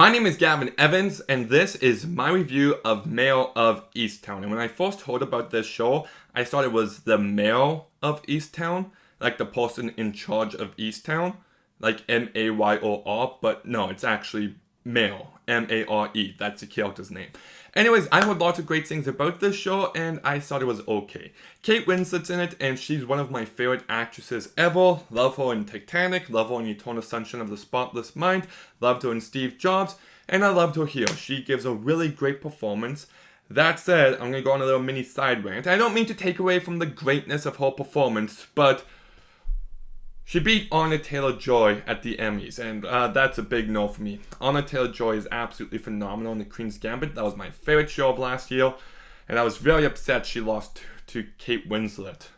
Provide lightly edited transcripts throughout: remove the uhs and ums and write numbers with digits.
My name is Gavin Evans, and this is my review of Mare of Easttown. And when I first heard about this show, I thought it was the Mayor of Easttown, like the person in charge of Easttown, like M-A-Y-O-R, but no, it's actually Mare, M-A-R-E, that's the character's name. Anyways, I heard lots of great things about this show, and I thought it was okay. Kate Winslet's in it, and she's one of my favorite actresses ever. Love her in Titanic, love her in Eternal Sunshine of the Spotless Mind, loved her in Steve Jobs, and I loved her here. She gives a really great performance. That said, I'm going to go on a little mini side rant. I don't mean to take away from the greatness of her performance, but she beat Anya Taylor-Joy at the Emmys, and that's a big no for me. Anya Taylor-Joy is absolutely phenomenal in The Queen's Gambit. That was my favorite show of last year, and I was very upset she lost to Kate Winslet.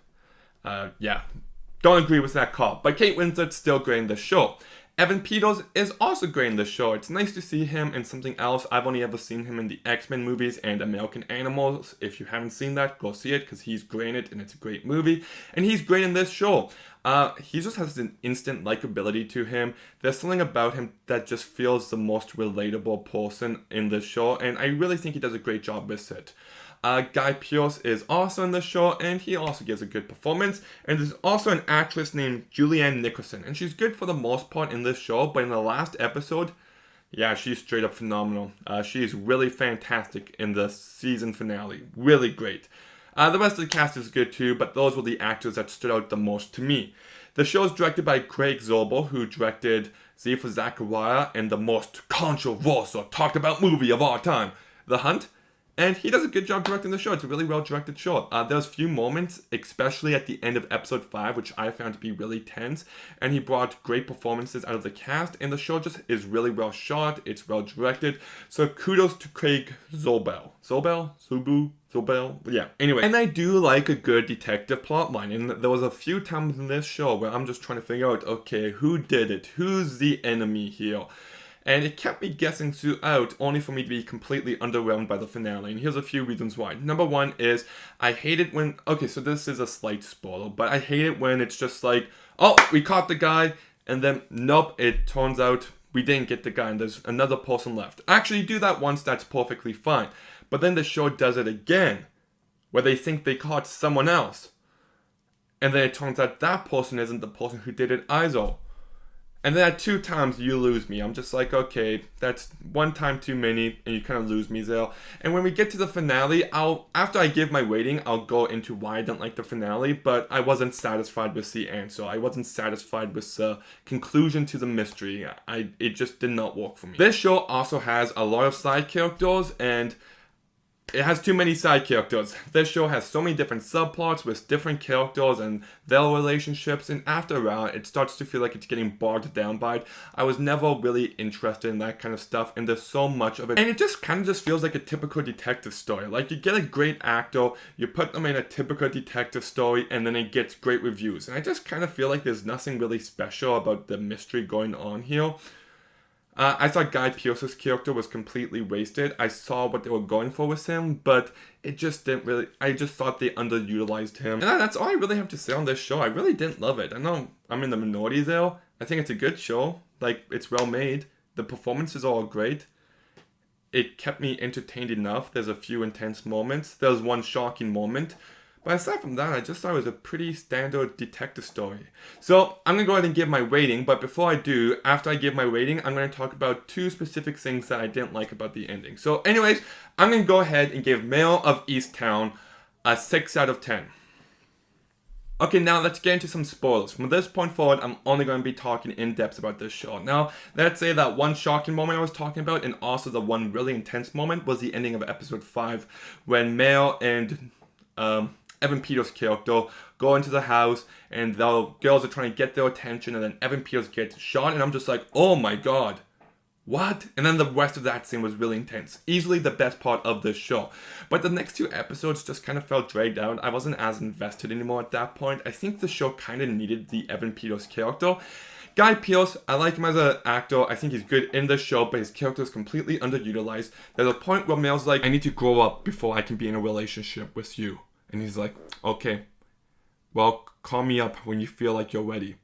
Don't agree with that call, but Kate Winslet's still great in the show. Evan Peters is also great in the show. It's nice to see him in something else. I've only ever seen him in the X-Men movies and American Animals. If you haven't seen that, go see it because he's great in it and it's a great movie. And he's great in this show. He just has an instant likability to him. There's something about him that just feels the most relatable person in this show, and I really think he does a great job with it. Guy Pearce is also in the show, and he also gives a good performance. And there's also an actress named Julianne Nickerson, and she's good for the most part in this show, but in the last episode, yeah, she's straight up phenomenal. She's really fantastic in the season finale. Really great. The rest of the cast is good too, but those were the actors that stood out the most to me. The show is directed by Craig Zobel, who directed Z for Zachariah and the most controversial talked about movie of all time, The Hunt. And he does a good job directing the show. It's a really well-directed show. There's few moments, especially at the end of episode 5, which I found to be really tense. And he brought great performances out of the cast. And the show just is really well shot. It's well directed. So kudos to Craig Zobel. Zobel? Yeah. Anyway. And I do like a good detective plotline. And there was a few times in this show where I'm just trying to figure out, okay, who did it? Who's the enemy here? And it kept me guessing throughout, only for me to be completely underwhelmed by the finale. And here's a few reasons why. Number one is, I hate it when... Okay, so this is a slight spoiler, but I hate it when it's just like, oh, we caught the guy, and then, nope, it turns out we didn't get the guy, and there's another person left. Actually, you do that once, that's perfectly fine. But then the show does it again, where they think they caught someone else. And then it turns out that person isn't the person who did it either. And then at 2 times, you lose me. I'm just like, okay, that's 1 time too many, and you kind of lose me there. And when we get to the finale, after I give my rating, I'll go into why I didn't like the finale, but I wasn't satisfied with the answer. I wasn't satisfied with the conclusion to the mystery. It just did not work for me. This show also has a lot of side characters, and it has too many side characters. This show has so many different subplots with different characters and their relationships, and after a while, it starts to feel like it's getting bogged down by it. I was never really interested in that kind of stuff, and there's so much of it. And it just kind of just feels like a typical detective story. Like, you get a great actor, you put them in a typical detective story, and then it gets great reviews. And I just kind of feel like there's nothing really special about the mystery going on here. I thought Guy Pearce's character was completely wasted. I saw what they were going for with him, but it just didn't really... I just thought they underutilized him. And that's all I really have to say on this show. I really didn't love it. I know I'm in the minority there. I think it's a good show. Like, it's well made. The performances are all great. It kept me entertained enough. There's a few intense moments. There's one shocking moment. But aside from that, I just thought it was a pretty standard detective story. So, I'm going to go ahead and give my rating, but before I do, after I give my rating, I'm going to talk about 2 specific things that I didn't like about the ending. So anyways, I'm going to go ahead and give Mare of Easttown a 6 out of 10. Okay, now let's get into some spoilers. From this point forward, I'm only going to be talking in depth about this show. Now, let's say that one shocking moment I was talking about, and also the one really intense moment, was the ending of episode 5, when Mare and Evan Peters' character go into the house, and the girls are trying to get their attention, and then Evan Peters gets shot, and I'm just like, oh my god, what? And then the rest of that scene was really intense. Easily the best part of this show. But the next 2 episodes just kind of felt dragged out. I wasn't as invested anymore at that point. I think the show kind of needed the Evan Peters character. Guy Pearce, I like him as an actor. I think he's good in the show, but his character is completely underutilized. There's a point where Mel's like, I need to grow up before I can be in a relationship with you. And he's like, okay, well, call me up when you feel like you're ready.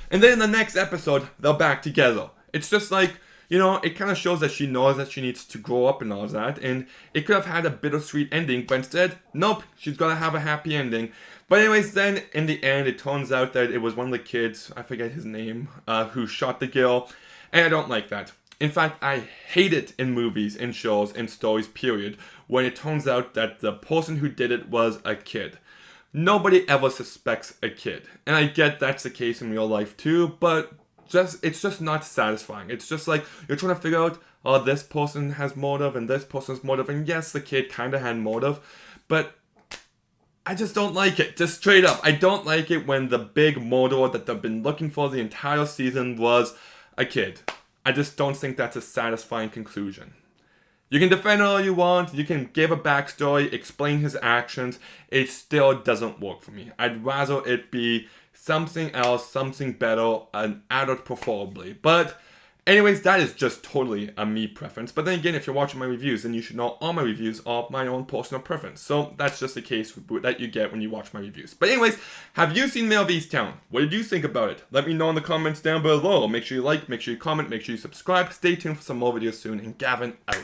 And then in the next episode, they're back together. It's just like, You know, it kind of shows that she knows that she needs to grow up and all that, and it could have had a bittersweet ending, but instead, nope, she's gonna have a happy ending. But anyways, then in the end, it turns out that it was one of the kids, I forget his name, who shot the girl, and I don't like that. In fact, I hate it in movies, in shows, in stories, period, when it turns out that the person who did it was a kid. Nobody ever suspects a kid. And I get that's the case in real life too, but it's just not satisfying. It's just like you're trying to figure out, oh, this person has motive and this person's motive, and yes, the kid kind of had motive, but I just don't like it. Just straight up, I don't like it when the big murderer that they've been looking for the entire season was a kid. I just don't think that's a satisfying conclusion. You can defend it all you want, you can give a backstory, explain his actions, it still doesn't work for me. I'd rather it be something else, something better, an adult preferably. But anyways, that is just totally a me preference. But then again, if you're watching my reviews, then you should know all my reviews are my own personal preference. So that's just the case that you get when you watch my reviews. But anyways, have you seen Mare of Easttown? What did you think about it? Let me know in the comments down below. Make sure you like, make sure you comment, make sure you subscribe. Stay tuned for some more videos soon. And Gavin out.